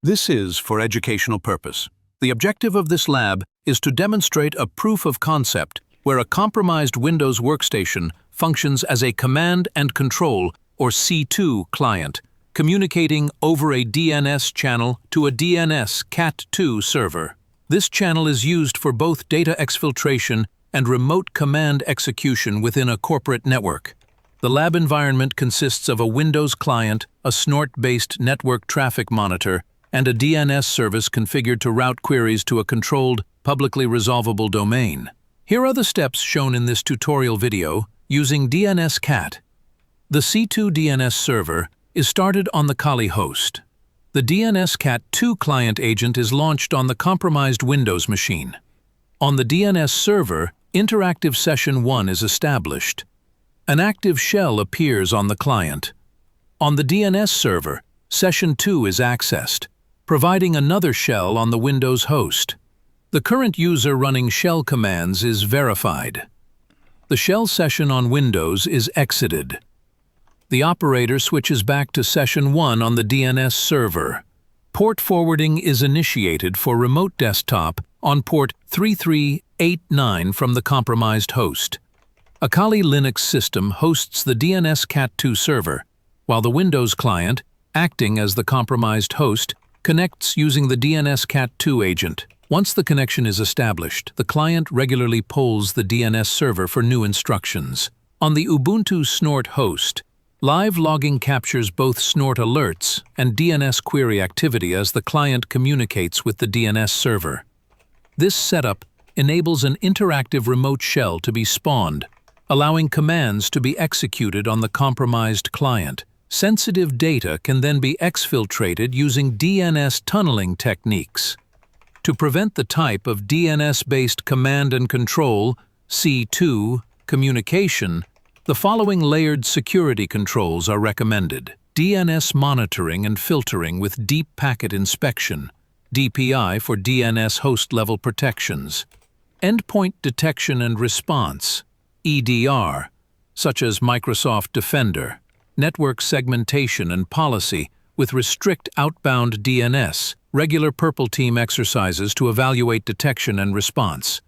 This is for educational purpose. The objective of this lab is to demonstrate a proof of concept where a compromised Windows workstation functions as a command and control, or C2, client, communicating over a DNS channel to a DNS Cat2 server. This channel is used for both data exfiltration and remote command execution within a corporate network. The lab environment consists of a Windows client, a snort-based network traffic monitor, and a DNS service configured to route queries to a controlled, publicly resolvable domain. Here are the steps shown in this tutorial video using DNS Cat. The C2 DNS server is started on the Kali host. The DNS Cat2 client agent is launched on the compromised Windows machine. On the DNS server, interactive session 1 is established. An active shell appears on the client. On the DNS server, session 2 is accessed, providing another shell on the Windows host. The current user running shell commands is verified. The shell session on Windows is exited. The operator switches back to session 1 on the DNS server. Port forwarding is initiated for remote desktop on port 3389 from the compromised host. A Kali Linux system hosts the DNS Cat2 server, while the Windows client, acting as the compromised host, connects using the DNS Cat2 agent. Once the connection is established, the client regularly polls the DNS server for new instructions. On the Ubuntu Snort host, live logging captures both Snort alerts and DNS query activity as the client communicates with the DNS server. This setup enables an interactive remote shell to be spawned, allowing commands to be executed on the compromised client. Sensitive data can then be exfiltrated using DNS tunneling techniques. To prevent the type of DNS-based command and control, C2, communication, the following layered security controls are recommended. DNS monitoring and filtering with deep packet inspection, DPI for DNS host-level protections. Endpoint detection and response, EDR, such as Microsoft Defender. Network segmentation and policy with restrict outbound DNS, regular Purple Team exercises to evaluate detection and response.